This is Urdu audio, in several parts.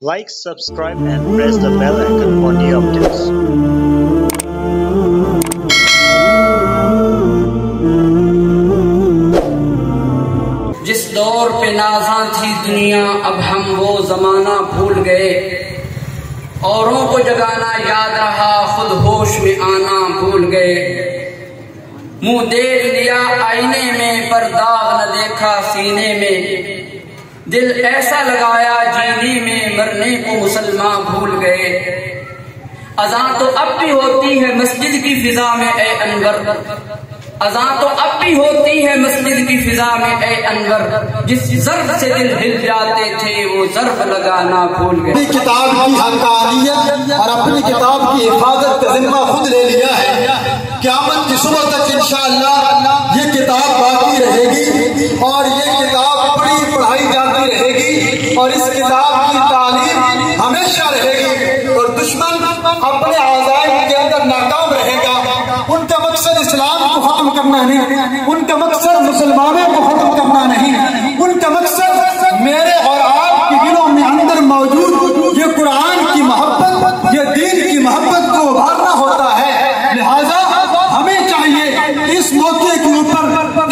Like, subscribe and press the bell icon for new updates. جس دور پہ نازاں تھی دنیا اب ہم وہ زمانہ بھول گئے، اوروں کو جگانا یاد رہا خود ہوش میں آنا بھول گئے۔ منہ دیکھ لیا آئینے میں پر داغ نہ دیکھا سینے میں، دل ایسا لگایا جینے میں مرنے کو مسلمان بھول گئے۔ اذان تو اب بھی ہوتی ہے مسجد کی فضا میں اے انور، اذان تو اب بھی ہوتی ہے مسجد کی فضا میں اے انور، جس ضرب سے دل ہل جاتے تھے وہ ضرب لگانا بھول گئے۔ اپنی کتاب کی حقانیت اور اپنی کتاب کی حفاظت کا ذمہ خود لے لیا ہے۔ قیامت کی صبح تک انشاءاللہ یہ کتاب باقی رہے گی اور یہ کتاب پڑھائی جاتی رہے گی اور اس کتاب کی تعلیم ہمیشہ رہے گی، اور دشمن اپنے عزائم کے اندر ناکام رہے گا۔ ان کا مقصد اسلام کو ختم کرنا نہیں، ان کا مقصد مسلمانوں کو ختم کرنا نہیں، ان کا مقصد میرے اور آپ کے دلوں میں اندر موجود یہ قرآن کی محبت، یہ دین کی محبت کو ابھارنا ہوتا ہے۔ لہذا ہمیں چاہیے اس موقع کے اوپر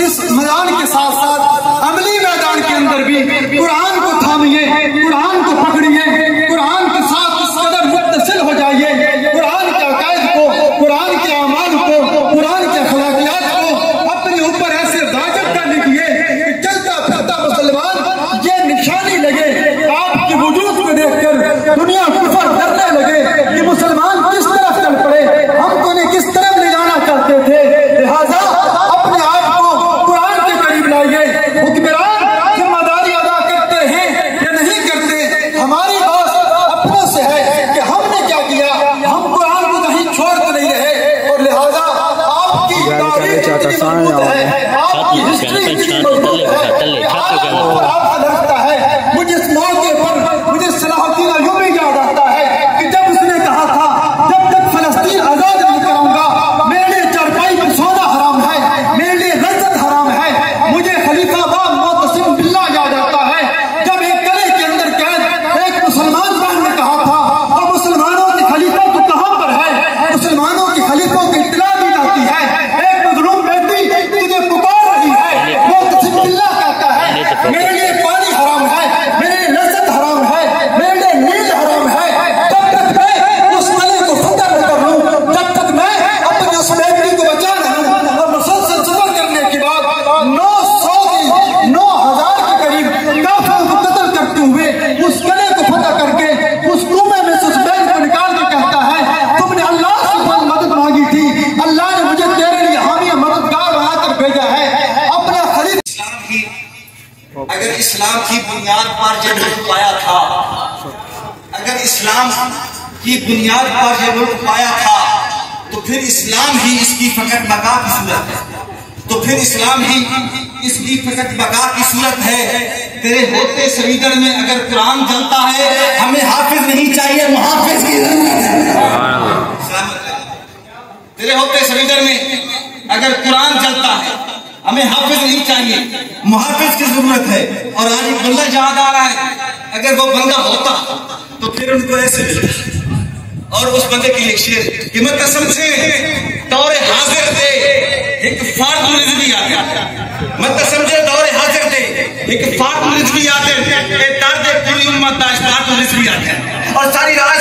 اس میدان کے ساتھ ساتھ عملی میدان کے اندر بھی قرآن کو تھامیے، قرآن کو پکڑیے، قرآن کے ساتھ اس قدر متصل ہو جائیے، قرآن کے عقائد کو، قرآن کے اعمال کو، قرآن کے اخلاقیات کو اپنے اوپر ایسے راجب کر لیجیے کہ چلتا پھرتا مسلمان یہ نشانی لگے، آپ کے وجود کو دیکھ کر دنیا کفر کرنے لگے کہ مسلمان کس طرف چل پڑے، ہم کو انہیں کس طرف لے جانا چاہتے تھے۔ لہذا اپنے آپ کو قرآن کے قریب لائیے۔ حکمران ذمہ داری ادا کرتے ہیں یا نہیں کرتے، ہماری بات اپنے سے ہے کہ ہم نے کیا کیا، ہم قرآن کو کہیں چھوڑ تو نہیں رہے، اور لہذا آپ کی تاریخ اتنی مضبوط ہے، آپ کی ہسٹری اتنی مضبوط ہے، آپ سے لگتا ہے مجھے اس موقع پر مجھے صلاح الدین ایوبی یاد آتا ہے کہ جب اس نے کہا تھا جب تک فلسطین آزاد نہیں کروں گا میرے لیے چارپائی پر سونا حرام ہے، میرے لیے لذت حرام ہے۔ مجھے خلیفہ باب معتصم باللہ یاد آتا ہے جب ایک قلعے کے اندر قید ایک مسلمان بہن نے کہا تھا اور مسلمانوں کے خلیفہ تو کہاں پر ہے، مسلمانوں کے خلیفوں کی اطلاع دی جاتی ہے، ایک مظلوم بیٹی تجھے پکار رہی ہے، معتصم باللہ کہتا ہے میرے لیے پانی حرام ہے، میرے لیے لذت حرام ہے، میرے لیے نیند حرام ہے۔ جب تک میں اس قلعے کو فتح نہ کر لوں، جب تک میں اپنے اس بیٹی کو بچا نہ لوں، اور مسلسل سفر کرنے کے بعد 9,000 کے قریب کافروں کو قتل کرتے ہوئے اس قلعے کو فتح کر کے اس کنویں میں سے اس بیٹی کو نکال کے کہتا ہے تم نے اللہ سے مدد مانگی تھی، اللہ نے مجھے تیرے لیے حامی مددگار بنا کر بھیجا ہے۔ اپنا خلیفہ اگر اسلام کی بنیاد پر یہ ملک پایا تھا، اگر اسلام کی بنیاد پر یہ ملک پایا تھا تو پھر اسلام ہی اس کی فقط بقا کی صورت ہے، تو پھر اسلام ہی اس کی فقط بقا کی صورت ہے۔ تیرے ہوتے سریدر میں اگر قرآن جلتا ہے ہمیں حافظ نہیں چاہیے، محافظ کی ضرورت ہے۔ تیرے ہوتے سریدر میں اگر قرآن جلتا ہے ہمیں حافظ نہیں چاہیے، محافظ کی ضرورت ہے۔ اور آج ایک بندہ یاد آ رہا ہے، اگر وہ بندہ ہوتا تو پھر ان کو ایسے ملتا، اور اس بندے کی ایک شعر کہ میں قسم سے دور حاضر دے ایک فرد رضوی آتے، میں قسم سے دور حاضر دے ایک فرد رضوی آتے، اے درد پوری امت داشتار رضوی آتے، اور ساری رات